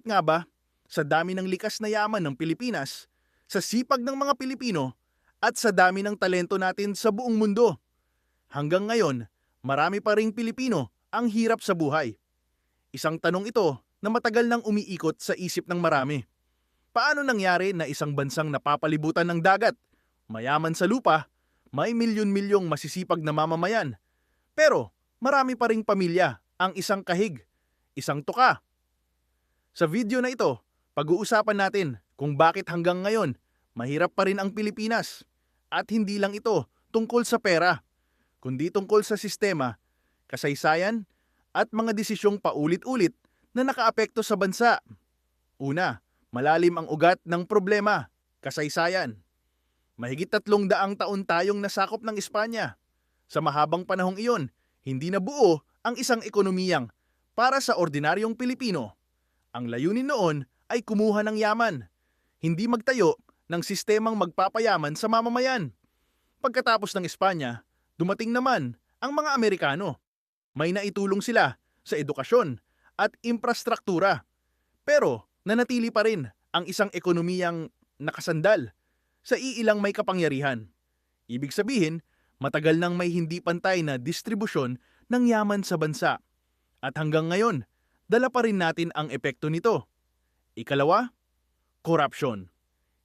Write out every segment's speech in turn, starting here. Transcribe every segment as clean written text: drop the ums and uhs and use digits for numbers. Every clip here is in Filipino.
nga ba, sa dami ng likas na yaman ng Pilipinas, sa sipag ng mga Pilipino, at sa dami ng talento natin sa buong mundo, hanggang ngayon, marami pa ring Pilipino ang hirap sa buhay. Isang tanong ito na matagal nang umiikot sa isip ng marami. Paano nangyari na isang bansang napapalibutan ng dagat, mayaman sa lupa, may milyon-milyong masisipag na mamamayan, pero marami pa ring pamilya ang isang kahig, isang tuka? Sa video na ito, pag-uusapan natin kung bakit hanggang ngayon mahirap pa rin ang Pilipinas. At hindi lang ito tungkol sa pera, kundi tungkol sa sistema, kasaysayan, at mga desisyong paulit-ulit na nakaapekto sa bansa. Una, malalim ang ugat ng problema, kasaysayan. Mahigit 300 taon tayong nasakop ng Espanya. Sa mahabang panahong iyon, hindi nabuo ang isang ekonomiyang para sa ordinaryong Pilipino. Ang layunin noon ay kumuha ng yaman, hindi magtayo ng sistemang magpapayaman sa mamamayan. Pagkatapos ng Espanya, dumating naman ang mga Amerikano. May naitulong sila sa edukasyon at infrastruktura. Pero nanatili pa rin ang isang ekonomiyang nakasandal sa iilang may kapangyarihan. Ibig sabihin, matagal nang may hindi pantay na distribusyon ng yaman sa bansa. At hanggang ngayon, dala pa rin natin ang epekto nito. Ikalawa, corruption.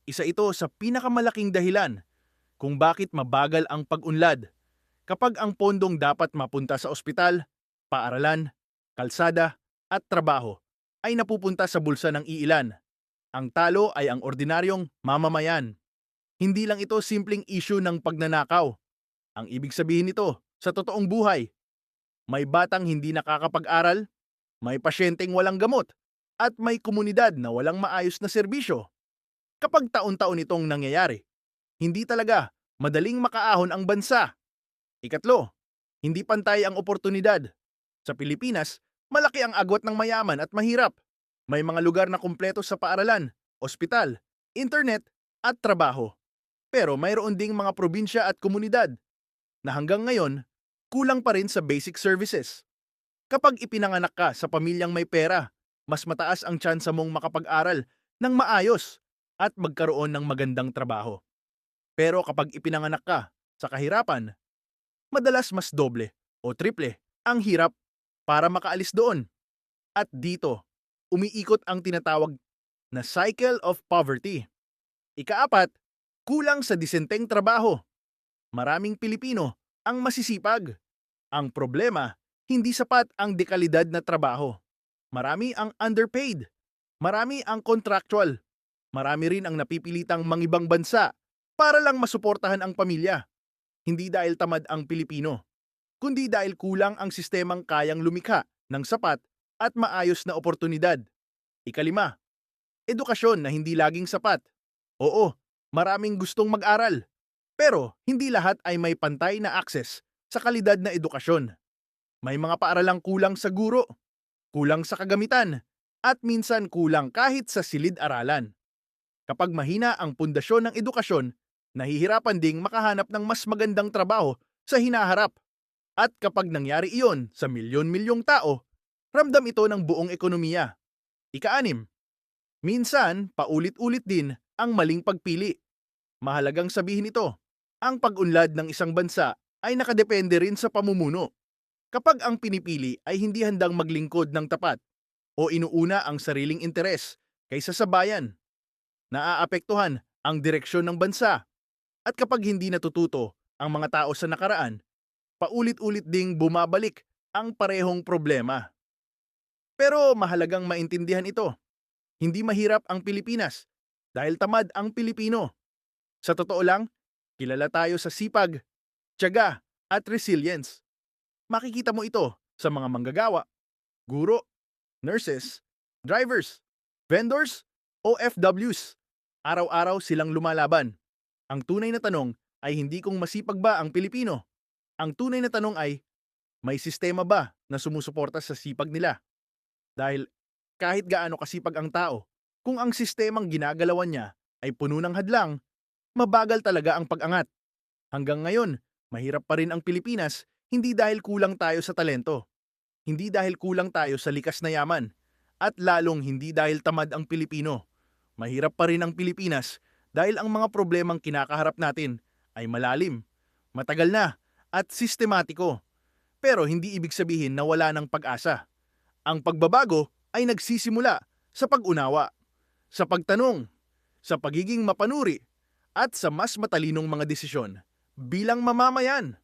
Isa ito sa pinakamalaking dahilan kung bakit mabagal ang pag-unlad. Kapag ang pondong dapat mapunta sa ospital, paaralan, kalsada, at trabaho ay napupunta sa bulsa ng iilan, ang talo ay ang ordinaryong mamamayan. Hindi lang ito simpleng issue ng pagnanakaw. Ang ibig sabihin nito, sa totoong buhay, may batang hindi nakakapag-aral, may pasyenteng walang gamot, at may komunidad na walang maayos na serbisyo. Kapag taon-taon itong nangyayari, hindi talaga madaling makaahon ang bansa. Ikatlo, hindi pantay ang oportunidad. Sa Pilipinas, malaki ang agwat ng mayaman at mahirap. May mga lugar na kumpleto sa paaralan, ospital, internet, at trabaho. Pero mayroon ding mga probinsya at komunidad na hanggang ngayon, kulang pa rin sa basic services. Kapag ipinanganak ka sa pamilyang may pera, mas mataas ang tsansa mong makapag-aral ng maayos at magkaroon ng magandang trabaho. Pero kapag ipinanganak ka sa kahirapan, madalas mas doble o triple ang hirap para makaalis doon. At dito, umiikot ang tinatawag na cycle of poverty. Ikaapat, kulang sa disenteng trabaho. Maraming Pilipino ang masisipag. Ang problema, hindi sapat ang dekalidad na trabaho. Marami ang underpaid. Marami ang contractual. Marami rin ang napipilitang mangibang bansa para lang masuportahan ang pamilya. Hindi dahil tamad ang Pilipino, kundi dahil kulang ang sistemang kayang lumikha ng sapat at maayos na oportunidad. Ikalima, edukasyon na hindi laging sapat. Oo, maraming gustong mag-aral, pero hindi lahat ay may pantay na access sa kalidad na edukasyon. May mga paaralang kulang sa guro, kulang sa kagamitan, at minsan kulang kahit sa silid-aralan. Kapag mahina ang pundasyon ng edukasyon, nahihirapan ding makahanap ng mas magandang trabaho sa hinaharap. At kapag nangyari iyon sa milyon-milyong tao, ramdam ito ng buong ekonomiya. Ika-anim, minsan paulit-ulit din ang maling pagpili. Mahalagang sabihin ito, ang pag-unlad ng isang bansa ay nakadepende rin sa pamumuno. Kapag ang pinipili ay hindi handang maglingkod ng tapat o inuuna ang sariling interes kaysa sa bayan, naaapektuhan ang direksyon ng bansa. At kapag hindi natututo ang mga tao sa nakaraan, paulit-ulit ding bumabalik ang parehong problema. Pero mahalagang maintindihan ito. Hindi mahirap ang Pilipinas dahil tamad ang Pilipino. Sa totoo lang, kilala tayo sa sipag, tiyaga, at resilience. Makikita mo ito sa mga manggagawa, guro, nurses, drivers, vendors, OFWs. Araw-araw silang lumalaban. Ang tunay na tanong ay hindi kung masipag ba ang Pilipino. Ang tunay na tanong ay, may sistema ba na sumusuporta sa sipag nila? Dahil kahit gaano kasipag ang tao, kung ang sistemang ginagalawan niya ay puno ng hadlang, mabagal talaga ang pag-angat. Hanggang ngayon, mahirap pa rin ang Pilipinas hindi dahil kulang tayo sa talento, hindi dahil kulang tayo sa likas na yaman, At lalong hindi dahil tamad ang Pilipino. Mahirap pa rin ang Pilipinas dahil ang mga problemang kinakaharap natin ay malalim, matagal na, at sistematiko. Pero hindi ibig sabihin na wala ng pag-asa. Ang pagbabago ay nagsisimula sa pag-unawa, sa pagtanong, sa pagiging mapanuri, at sa mas matalinong mga desisyon. Bilang mamamayan,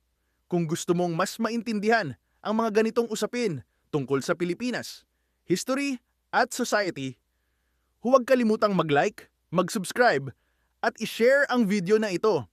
kung gusto mong mas maintindihan ang mga ganitong usapin tungkol sa Pilipinas, history at society, huwag kalimutang mag-like, mag-subscribe, at i-share ang video na ito